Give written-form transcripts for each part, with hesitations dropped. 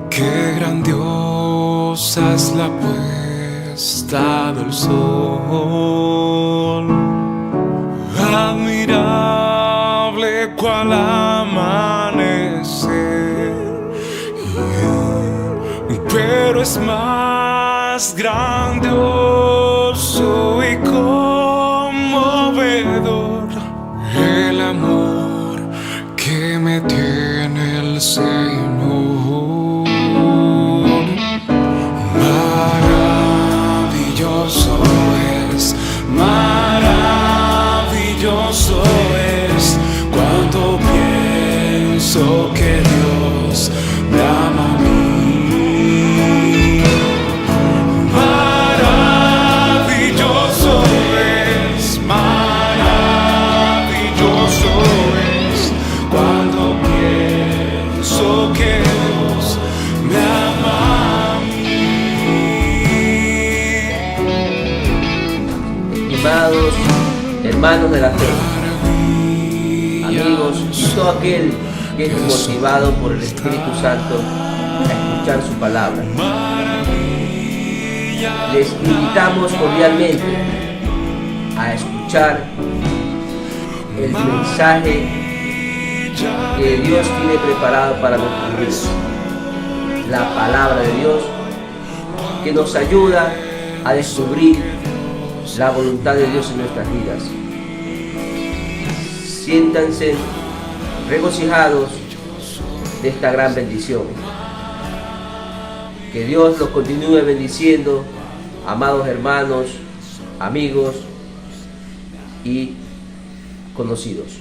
Qué grandiosa es la puesta del sol, admirable cual amanecer, pero es más grandioso y conmovedor el amor que me tiene el Señor. Maravilloso es cuando pienso que Dios me ama a mí. Maravilloso es cuando pienso que Dios me ama a mí. Estimados hermanos de la fe, amigos y todo aquel que es motivado por el Espíritu Santo a escuchar su palabra, les invitamos cordialmente a escuchar el mensaje que Dios tiene preparado para nuestras vidas, la palabra de Dios que nos ayuda a descubrir la voluntad de Dios en nuestras vidas. Siéntanse regocijados de esta gran bendición. Que Dios los continúe bendiciendo, amados hermanos, amigos y conocidos.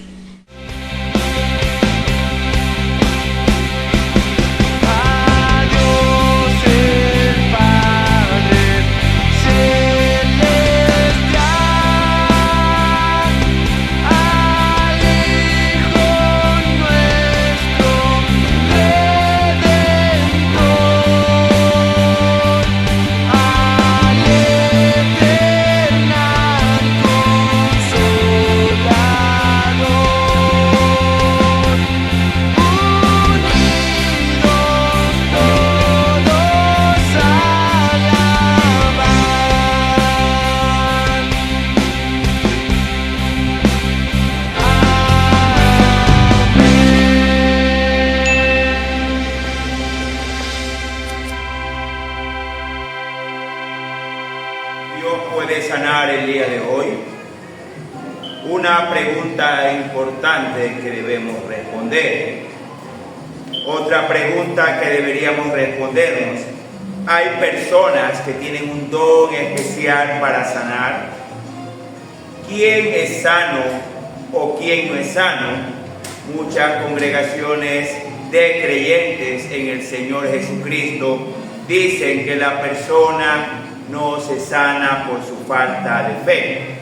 Puede sanar el día de hoy. Una pregunta importante que debemos responder. Otra pregunta que deberíamos respondernos: ¿hay personas que tienen un don especial para sanar? ¿Quién es sano o quién no es sano? Muchas congregaciones de creyentes en el Señor Jesucristo dicen que la persona no se sana por su falta de fe.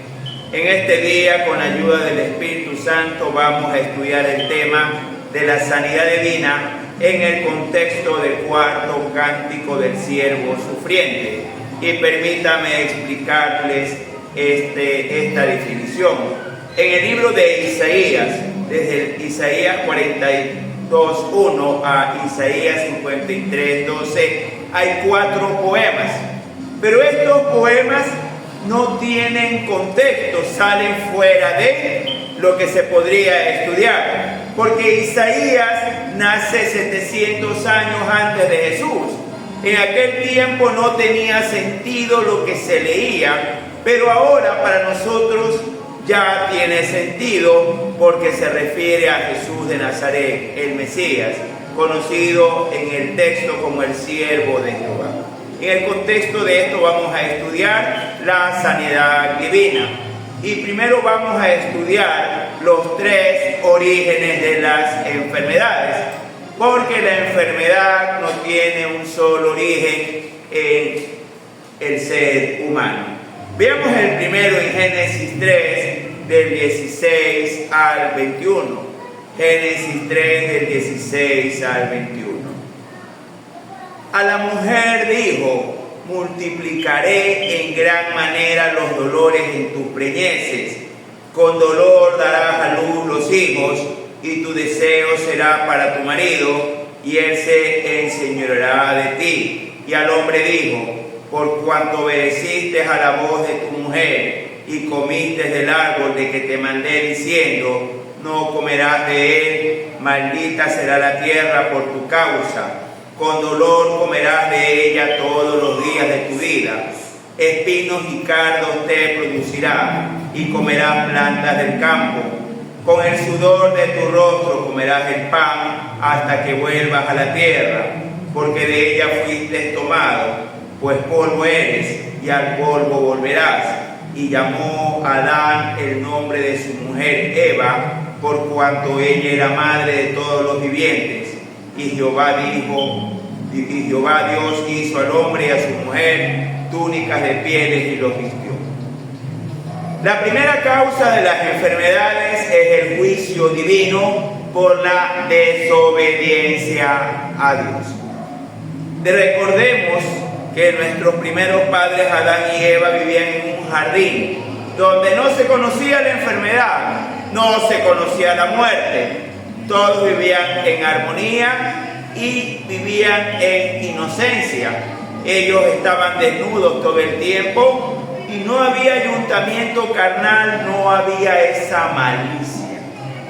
En este día, con la ayuda del Espíritu Santo, vamos a estudiar el tema de la sanidad divina en el contexto del cuarto cántico del siervo sufriente. Y permítame explicarles esta definición. En el libro de Isaías, desde Isaías 42:1 a Isaías 53:12, hay 4 poemas. Pero estos poemas no tienen contexto, salen fuera de lo que se podría estudiar, porque Isaías nace 700 años antes de Jesús. En aquel tiempo no tenía sentido lo que se leía, pero ahora para nosotros ya tiene sentido, porque se refiere a Jesús de Nazaret, el Mesías, conocido en el texto como el siervo de Jehová. En el contexto de esto vamos a estudiar la sanidad divina. Y primero vamos a estudiar los 3 orígenes de las enfermedades, porque la enfermedad no tiene un solo origen en el ser humano. Veamos el primero en Génesis 3, del 16 al 21. Génesis 3, del 16 al 21. A la mujer dijo: multiplicaré en gran manera los dolores en tus preñeces. Con dolor darás a luz los hijos, y tu deseo será para tu marido, y él se enseñoreará de ti. Y al hombre dijo: por cuanto obedeciste a la voz de tu mujer y comiste del árbol de que te mandé diciendo: no comerás de él, maldita será la tierra por tu causa, con dolor comerás de ella todos los días de tu vida. Espinos y cardos te producirá, y comerás plantas del campo. Con el sudor de tu rostro comerás el pan hasta que vuelvas a la tierra, porque de ella fuiste tomado, pues polvo eres, y al polvo volverás. Y llamó a Adán el nombre de su mujer Eva, por cuanto ella era madre de todos los vivientes. Y Jehová Dios hizo al hombre y a su mujer túnicas de pieles y los vistió. La primera causa de las enfermedades es el juicio divino por la desobediencia a Dios. Recordemos que nuestros primeros padres, Adán y Eva, vivían en un jardín donde no se conocía la enfermedad, no se conocía la muerte. Todos vivían en armonía y vivían en inocencia. Ellos estaban desnudos todo el tiempo y no había ayuntamiento carnal, no había esa malicia.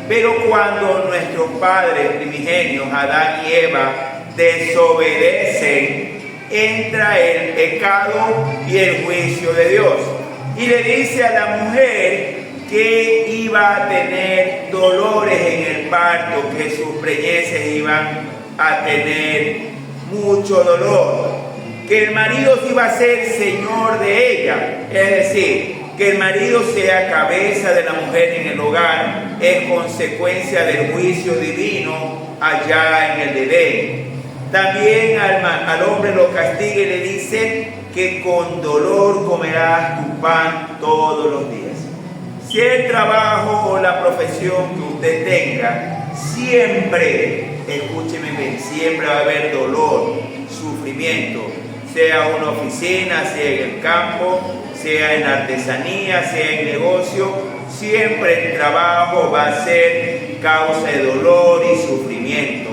Pero cuando nuestros padres primigenios, Adán y Eva, desobedecen, entra el pecado y el juicio de Dios. Y le dice a la mujer que iba a tener dolores en el parto, que sus preñeces iban a tener mucho dolor, que el marido iba a ser señor de ella, es decir, que el marido sea cabeza de la mujer en el hogar, es consecuencia del juicio divino allá en el Edén. También al hombre lo castiga y le dice que con dolor comerás tu pan todos los días. Si el trabajo o la profesión que usted tenga, siempre, escúcheme bien, siempre va a haber dolor, sufrimiento, sea una oficina, sea en el campo, sea en artesanía, sea en negocio, siempre el trabajo va a ser causa de dolor y sufrimiento.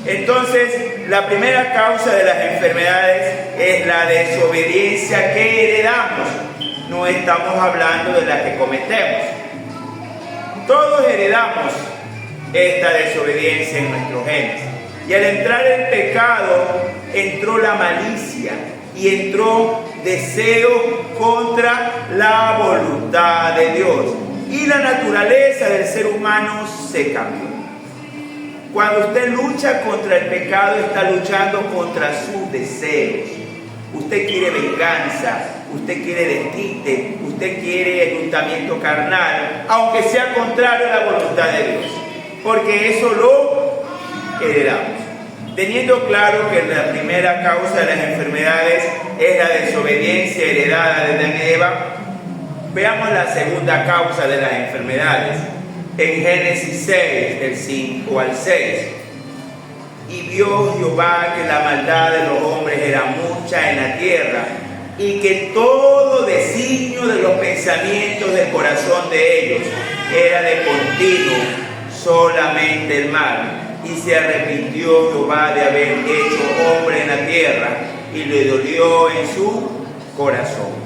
Entonces, la primera causa de las enfermedades es la desobediencia que heredamos. No estamos hablando de la que cometemos. Todos heredamos esta desobediencia en nuestros genes. Y al entrar el pecado, entró la malicia y entró deseo contra la voluntad de Dios. Y la naturaleza del ser humano se cambió. Cuando usted lucha contra el pecado, está luchando contra sus deseos. Usted quiere venganza, usted quiere desquite, usted quiere ayuntamiento carnal, aunque sea contrario a la voluntad de Dios, porque eso lo heredamos. Teniendo claro que la primera causa de las enfermedades es la desobediencia heredada de Adán y Eva, veamos la segunda causa de las enfermedades. En Génesis 6, del 5 al 6. Y vio Jehová que la maldad de los hombres era mucha en la tierra, y que todo designio de los pensamientos del corazón de ellos era de continuo solamente el mal. Y se arrepintió Jehová de haber hecho hombre en la tierra, y le dolió en su corazón.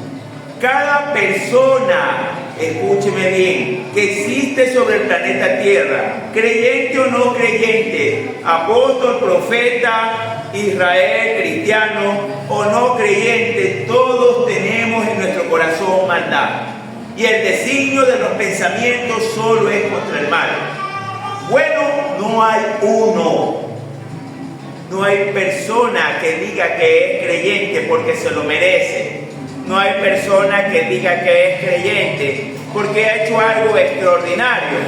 Cada persona, escúcheme bien, que existe sobre el planeta Tierra, creyente o no creyente, apóstol, profeta, Israel, cristiano o no creyente, todos tenemos en nuestro corazón maldad. Y el designio de los pensamientos solo es contra el mal. Bueno, no hay uno. No hay persona que diga que es creyente porque se lo merece. No hay persona que diga que es creyente porque ha hecho algo extraordinario.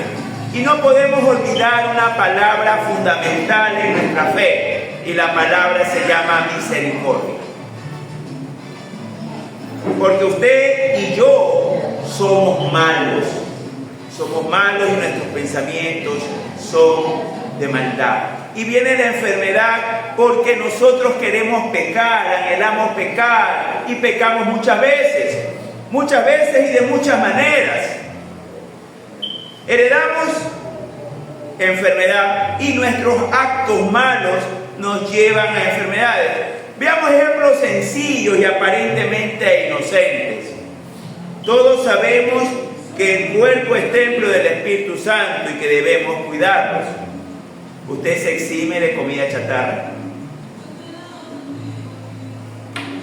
Y no podemos olvidar una palabra fundamental en nuestra fe, y la palabra se llama misericordia. Porque usted y yo somos malos y nuestros pensamientos son de maldad. Y viene la enfermedad porque nosotros queremos pecar, anhelamos pecar y pecamos muchas veces y de muchas maneras. Heredamos enfermedad y nuestros actos malos nos llevan a enfermedades. Veamos ejemplos sencillos y aparentemente inocentes. Todos sabemos que el cuerpo es templo del Espíritu Santo y que debemos cuidarlos. ¿Usted se exime de comida chatarra?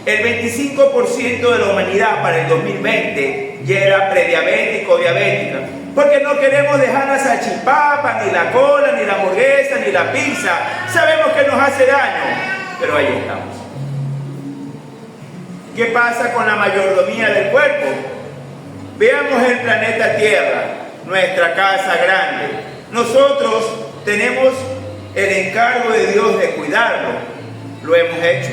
El 25% de la humanidad para el 2020 ya era prediabético o diabética, porque no queremos dejar la salchipapa, ni la cola, ni la hamburguesa, ni la pizza. Sabemos que nos hace daño, pero ahí estamos. ¿Qué pasa con la mayordomía del cuerpo? Veamos el planeta Tierra, nuestra casa grande. Nosotros tenemos el encargo de Dios de cuidarlo. Lo hemos hecho.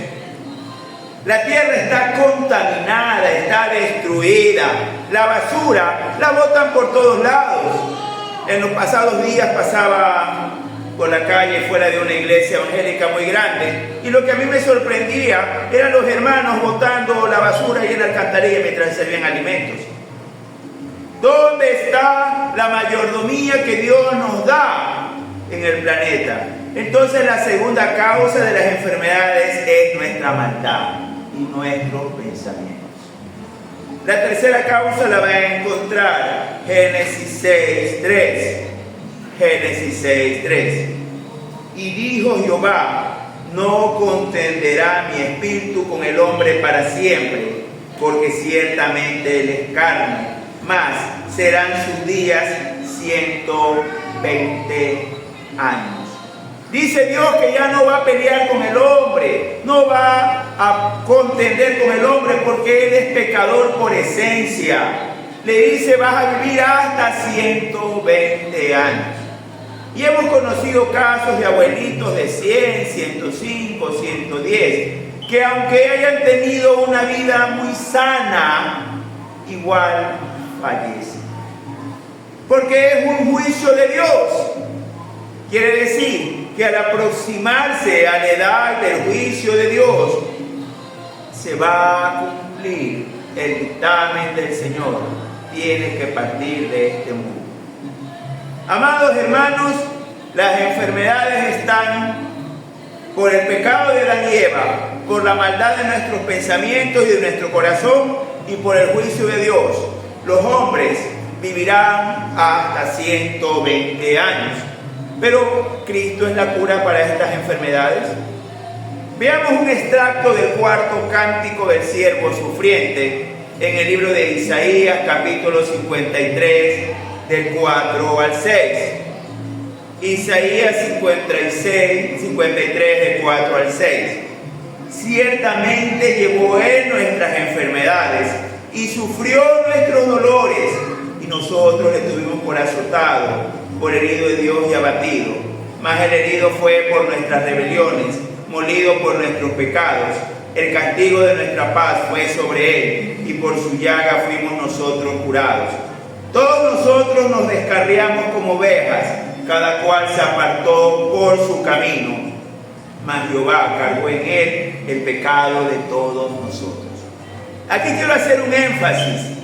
La tierra está contaminada, está destruida. La basura la botan por todos lados. En los pasados días pasaba por la calle fuera de una iglesia evangélica muy grande, y lo que a mí me sorprendía eran los hermanos botando la basura ahí en la alcantarilla mientras servían alimentos. ¿Dónde está la mayordomía que Dios nos da en el planeta? Entonces la segunda causa de las enfermedades es nuestra maldad y nuestros pensamientos. La tercera causa la va a encontrar Génesis 6:3. Génesis 6:3. Y dijo Jehová: no contenderá mi espíritu con el hombre para siempre, porque ciertamente él es carne, mas serán sus días 120 años. Dice Dios que ya no va a pelear con el hombre, no va a contender con el hombre porque él es pecador por esencia. Le dice: vas a vivir hasta 120 años. Y hemos conocido casos de abuelitos de 100, 105, 110, que aunque hayan tenido una vida muy sana, igual fallecen. Porque es un juicio de Dios. Quiere decir que al aproximarse a la edad del juicio de Dios, se va a cumplir el dictamen del Señor. Tienes que partir de este mundo. Amados hermanos, las enfermedades están por el pecado de Adán y Eva, por la maldad de nuestros pensamientos y de nuestro corazón, y por el juicio de Dios. Los hombres vivirán hasta 120 años. Pero ¿Cristo es la cura para estas enfermedades? Veamos un extracto del cuarto cántico del siervo sufriente en el libro de Isaías, capítulo 53, del 4 al 6. Isaías 53, del 4 al 6. Ciertamente llevó él nuestras enfermedades y sufrió nuestros dolores, y nosotros le tuvimos por azotado, por herido de Dios y abatido. Mas el herido fue por nuestras rebeliones, molido por nuestros pecados. El castigo de nuestra paz fue sobre él, y por su llaga fuimos nosotros curados. Todos nosotros nos descarriamos como ovejas, cada cual se apartó por su camino, mas Jehová cargó en él el pecado de todos nosotros. Aquí quiero hacer un énfasis.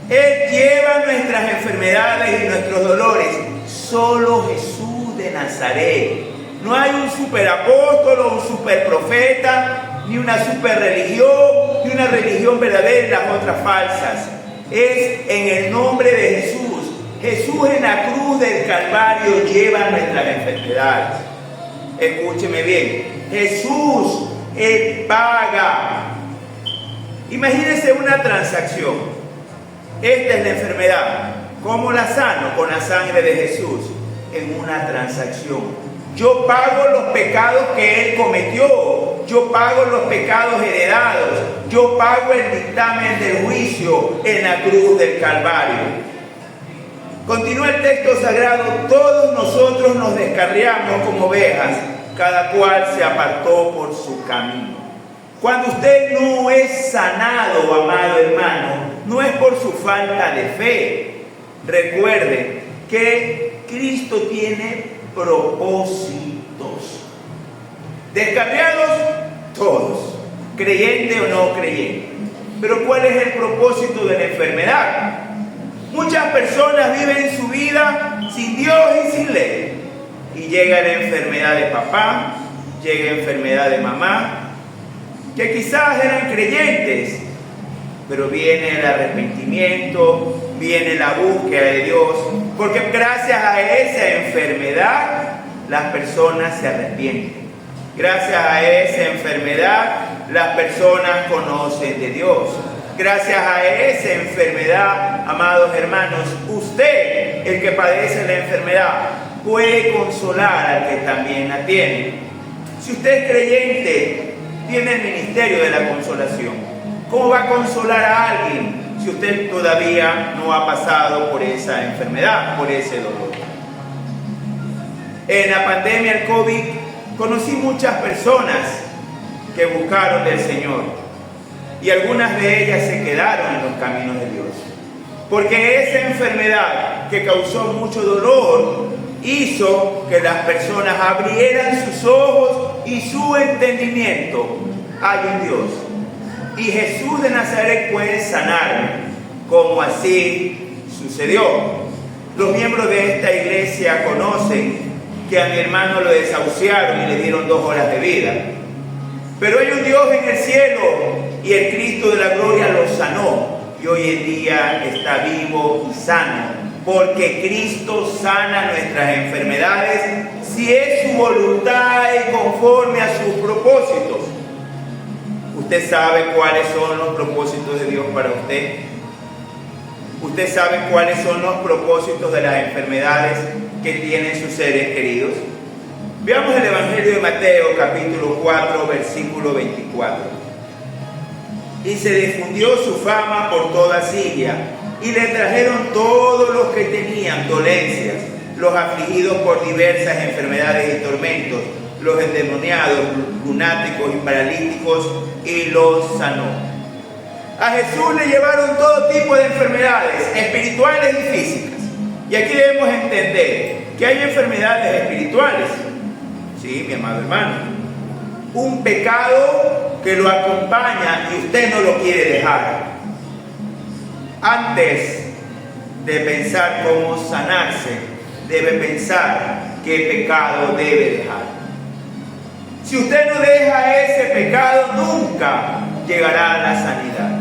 Él lleva nuestras enfermedades y nuestros dolores. Solo Jesús de Nazaret. No hay un superapóstol o un superprofeta, ni una superreligión, ni una religión verdadera y las otras falsas. Es en el nombre de Jesús. Jesús en la cruz del Calvario lleva nuestras enfermedades. Escúcheme bien. Jesús, Él paga. Imagínense una transacción. Esta es la enfermedad. ¿Cómo la sano? Con la sangre de Jesús. En una transacción. Yo pago los pecados que Él cometió. Yo pago los pecados heredados. Yo pago el dictamen del juicio en la cruz del Calvario. Continúa el texto sagrado: todos nosotros nos descarriamos como ovejas, cada cual se apartó por su camino. Cuando usted no es sanado, amado hermano, no es por su falta de fe. Recuerde que Cristo tiene propósitos. Descarriados todos, creyente o no creyente. Pero ¿cuál es el propósito de la enfermedad? Muchas personas viven su vida sin Dios y sin ley. y llega la enfermedad de papá, llega la enfermedad de mamá, que quizás eran creyentes, pero viene el arrepentimiento, viene la búsqueda de Dios, porque gracias a esa enfermedad las personas se arrepienten. Gracias a esa enfermedad las personas conocen de Dios. Gracias a esa enfermedad, amados hermanos, usted, el que padece la enfermedad, puede consolar al que también la tiene. Si usted es creyente, tiene el ministerio de la consolación. ¿Cómo va a consolar a alguien si usted todavía no ha pasado por esa enfermedad, por ese dolor? En la pandemia del COVID, conocí muchas personas que buscaron del Señor. Y algunas de ellas se quedaron en los caminos de Dios. Porque esa enfermedad que causó mucho dolor hizo que las personas abrieran sus ojos y su entendimiento. Hay un Dios. Y Jesús de Nazaret puede sanarme, como así sucedió. Los miembros de esta iglesia conocen que a mi hermano lo desahuciaron y le dieron 2 horas de vida. Pero hay un Dios en el cielo y el Cristo de la gloria lo sanó. Y hoy en día está vivo y sano. Porque Cristo sana nuestras enfermedades si es su voluntad y conforme a sus propósitos. ¿Usted sabe cuáles son los propósitos de Dios para usted? ¿Usted sabe cuáles son los propósitos de las enfermedades que tienen sus seres queridos? Veamos el Evangelio de Mateo, capítulo 4, versículo 24. Y se difundió su fama por toda Siria, y le trajeron todos los que tenían dolencias, los afligidos por diversas enfermedades y tormentos, los endemoniados, lunáticos y paralíticos, y los sanó. A Jesús le llevaron todo tipo de enfermedades, espirituales y físicas. Y aquí debemos entender que hay enfermedades espirituales. Sí, mi amado hermano. Un pecado que lo acompaña y usted no lo quiere dejar. Antes de pensar cómo sanarse, debe pensar qué pecado debe dejar. Si usted no deja ese pecado, nunca llegará a la sanidad.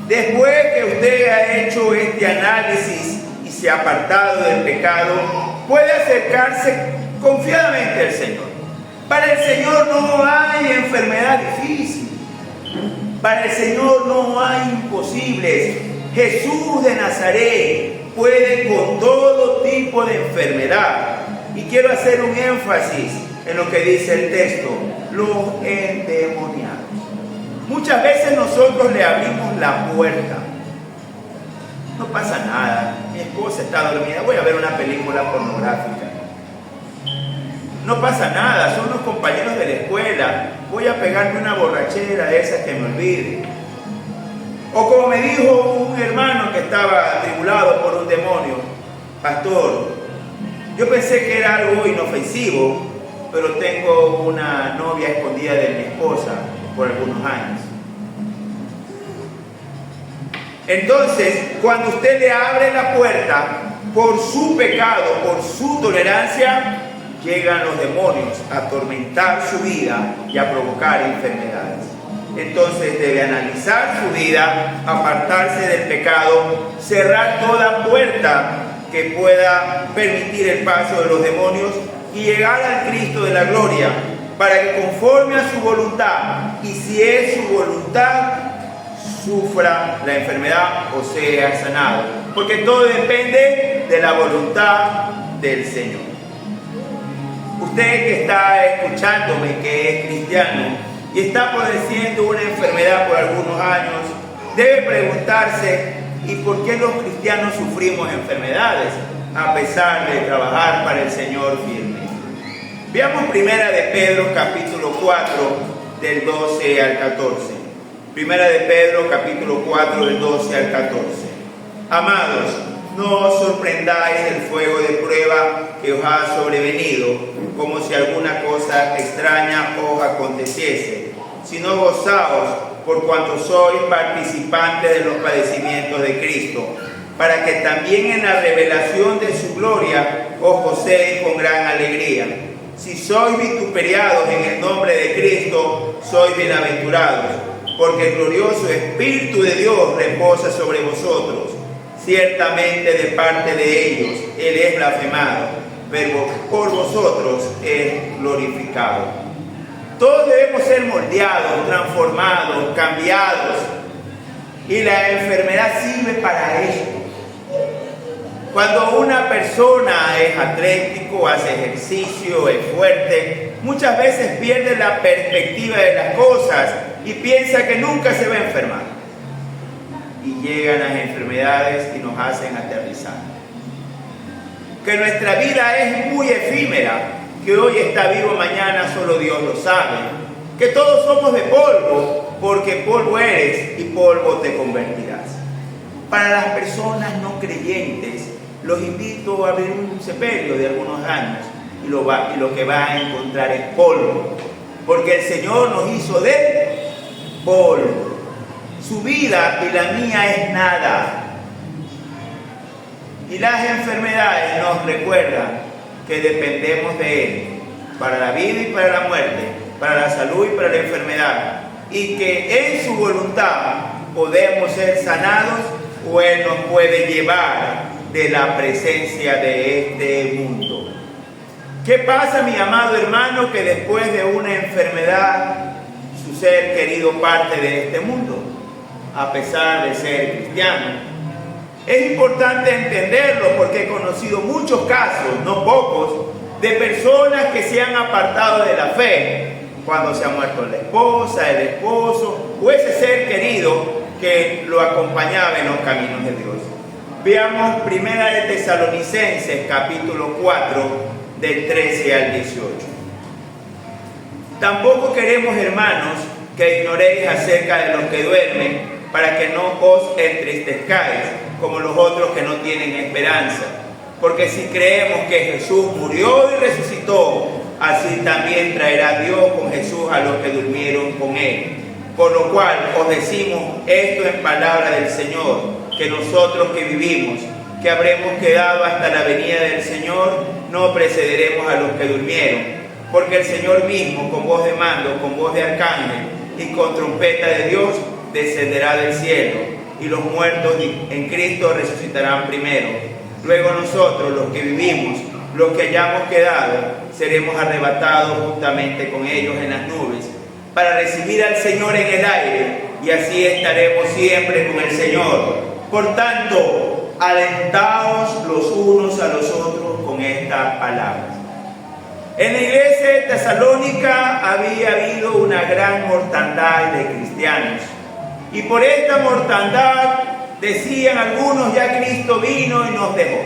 Después que usted ha hecho este análisis y se ha apartado del pecado, puede acercarse confiadamente al Señor. Para el Señor no hay enfermedad difícil. Para el Señor no hay imposibles. Jesús de Nazaret puede con todo tipo de enfermedad. Y quiero hacer un énfasis en lo que dice el texto: los endemoniados. Muchas veces nosotros le abrimos la puerta. No pasa nada, mi esposa está dormida, voy a ver una película pornográfica. No pasa nada, son los compañeros de la escuela, voy a pegarme una borrachera de esas que me olvide. O como me dijo un hermano que estaba atribulado por un demonio: pastor, yo pensé que era algo inofensivo, pero tengo una novia escondida de mi esposa por algunos años. Entonces, cuando usted le abre la puerta por su pecado, por su tolerancia, llegan los demonios a atormentar su vida y a provocar enfermedades. Entonces debe analizar su vida, apartarse del pecado, cerrar toda puerta que pueda permitir el paso de los demonios y llegar al Cristo de la gloria, para que conforme a su voluntad, y si es su voluntad, sufra la enfermedad o sea sanado. Porque todo depende de la voluntad del Señor. Usted que está escuchándome, que es cristiano y está padeciendo una enfermedad por algunos años, debe preguntarse: ¿y por qué los cristianos sufrimos enfermedades a pesar de trabajar para el Señor firme? Veamos Primera de Pedro capítulo 4 del 12 al 14. Primera de Pedro capítulo 4 del 12 al 14. Amados, no os sorprendáis del fuego de prueba que os ha sobrevenido, como si alguna cosa extraña os aconteciese, sino gozaos por cuanto sois participantes de los padecimientos de Cristo, para que también en la revelación de su gloria os gocéis con gran alegría. Si sois vituperiados en el nombre de Cristo, sois bienaventurados, porque el glorioso Espíritu de Dios reposa sobre vosotros. Ciertamente de parte de ellos Él es blasfemado, pero por vosotros es glorificado. Todos debemos ser moldeados, transformados, cambiados, y la enfermedad sirve para eso. Cuando una persona es atlético, hace ejercicio, es fuerte, muchas veces pierde la perspectiva de las cosas y piensa que nunca se va a enfermar. Y llegan las enfermedades y nos hacen aterrizar. Que nuestra vida es muy efímera, que hoy está vivo, mañana solo Dios lo sabe. Que todos somos de polvo, porque polvo eres y polvo te convertirás. Para las personas no creyentes, los invito a abrir un sepelio de algunos años y lo que va a encontrar es polvo, porque el Señor nos hizo de polvo. Su vida y la mía es nada. Y las enfermedades nos recuerdan que dependemos de Él para la vida y para la muerte, para la salud y para la enfermedad, y que en su voluntad podemos ser sanados o Él nos puede llevar de la presencia de este mundo. ¿Qué pasa, mi amado hermano, que después de una enfermedad su ser querido parte de este mundo, a pesar de ser cristiano? Es importante entenderlo porque he conocido muchos casos, no pocos, de personas que se han apartado de la fe cuando se ha muerto la esposa, el esposo o ese ser querido que lo acompañaba en los caminos de Dios. Veamos Primera de Tesalonicenses, capítulo 4, del 13 al 18. Tampoco queremos, hermanos, que ignoréis acerca de los que duermen, para que no os entristezcáis, como los otros que no tienen esperanza. Porque si creemos que Jesús murió y resucitó, así también traerá Dios con Jesús a los que durmieron con Él. Por lo cual os decimos esto en palabra del Señor, que nosotros que vivimos, que habremos quedado hasta la venida del Señor, no precederemos a los que durmieron. Porque el Señor mismo, con voz de mando, con voz de arcángel y con trompeta de Dios, descenderá del cielo, y los muertos en Cristo resucitarán primero. Luego nosotros, los que vivimos, los que hayamos quedado, seremos arrebatados juntamente con ellos en las nubes, para recibir al Señor en el aire, y así estaremos siempre con el Señor. Por tanto, alentaos los unos a los otros con estas palabras. En la iglesia de Tesalónica había habido una gran mortandad de cristianos, y por esta mortandad decían algunos: ya Cristo vino y nos dejó.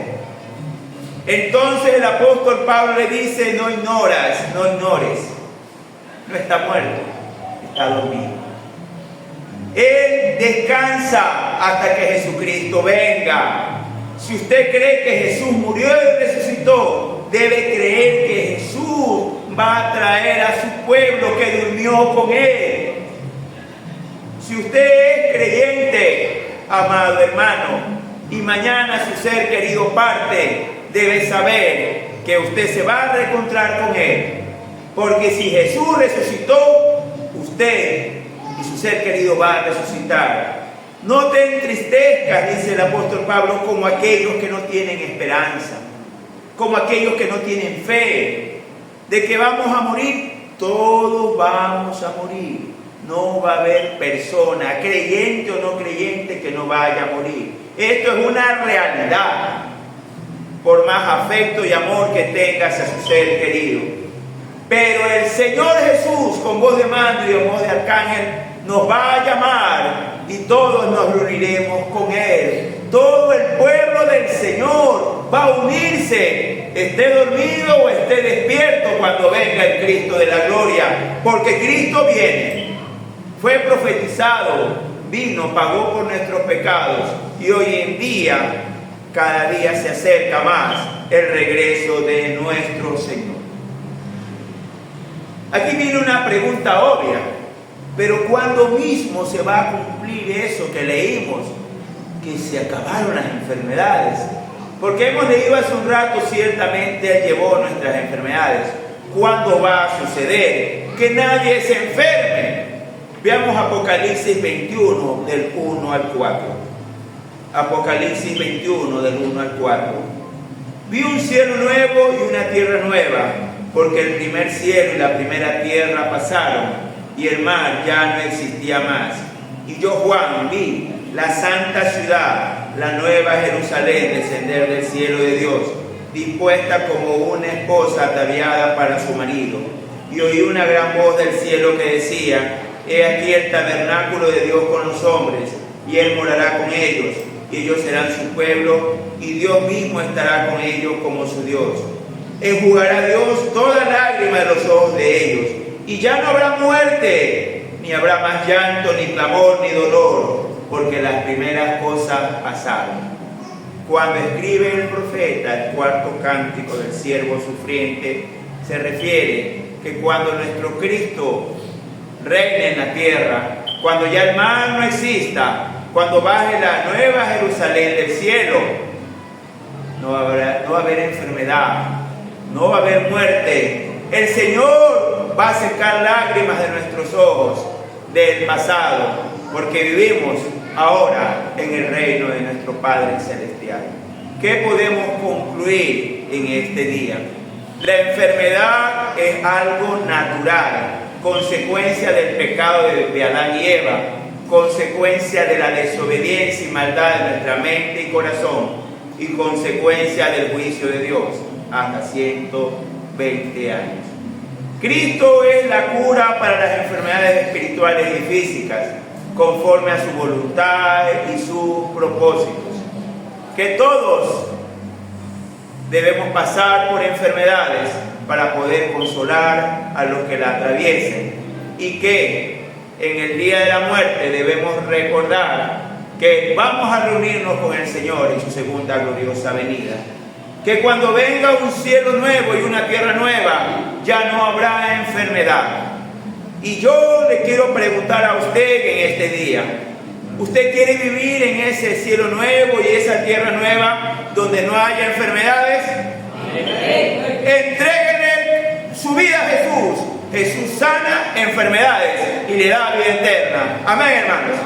Entonces el apóstol Pablo le dice: no ignores, no está muerto, está dormido. Él descansa hasta que Jesucristo venga. Si usted cree que Jesús murió y resucitó, debe creer que Jesús va a traer a su pueblo que durmió con Él. Si usted es creyente, amado hermano, y mañana su ser querido parte, debe saber que usted se va a reencontrar con Él. Porque si Jesús resucitó, usted y su ser querido va a resucitar. No te entristezcas, dice el apóstol Pablo, como aquellos que no tienen esperanza, como aquellos que no tienen fe, de que vamos a morir. Todos vamos a morir. No va a haber persona, creyente o no creyente, que no vaya a morir. Esto es una realidad, por más afecto y amor que tengas a su ser querido. Pero el Señor Jesús, con voz de mando y con voz de arcángel, nos va a llamar y todos nos reuniremos con Él. Todo el pueblo del Señor va a unirse, esté dormido o esté despierto, cuando venga el Cristo de la gloria. Porque Cristo viene, fue profetizado, vino, pagó por nuestros pecados, y hoy en día, cada día se acerca más el regreso de nuestro Señor. Aquí viene una pregunta obvia: pero ¿cuándo mismo se va a cumplir eso que leímos? que se acabaron las enfermedades. Porque hemos leído hace un rato, ciertamente Él llevó nuestras enfermedades. ¿Cuándo va a suceder que nadie se enferme? Veamos Apocalipsis 21, del 1 al 4. Apocalipsis 21, del 1 al 4. Vi un cielo nuevo y una tierra nueva, porque el primer cielo y la primera tierra pasaron, y el mar ya no existía más. Y yo, Juan, vi la santa ciudad, la nueva Jerusalén, descender del cielo de Dios, dispuesta como una esposa ataviada para su marido. Y oí una gran voz del cielo que decía: He aquí el tabernáculo de Dios con los hombres, y Él morará con ellos, y ellos serán su pueblo, y Dios mismo estará con ellos como su Dios. Enjugará Dios toda lágrima de los ojos de ellos, y ya no habrá muerte, ni habrá más llanto, ni clamor, ni dolor, porque las primeras cosas pasaron. Cuando escribe el profeta el cuarto cántico del siervo sufriente, se refiere que cuando nuestro Cristo reine en la tierra, cuando ya el mar no exista, cuando baje la nueva Jerusalén del cielo, no va a haber enfermedad, no va a haber muerte. El Señor va a secar lágrimas de nuestros ojos del pasado, porque vivimos ahora en el reino de nuestro Padre Celestial. ¿Qué podemos concluir en este día? La enfermedad es algo natural, consecuencia del pecado de Adán y Eva, consecuencia de la desobediencia y maldad de nuestra mente y corazón, y consecuencia del juicio de Dios hasta 120 años. Cristo es la cura para las enfermedades espirituales y físicas, conforme a su voluntad y sus propósitos. Que todos debemos pasar por enfermedades para poder consolar a los que la atraviesen, y que en el día de la muerte debemos recordar que vamos a reunirnos con el Señor en su segunda gloriosa venida. Que cuando venga un cielo nuevo y una tierra nueva, ya no habrá enfermedad. Y yo le quiero preguntar a usted en este día: ¿usted quiere vivir en ese cielo nuevo y esa tierra nueva donde no haya enfermedades? Entréguele su vida a Jesús. Jesús sana enfermedades y le da vida eterna. Amén, hermanos.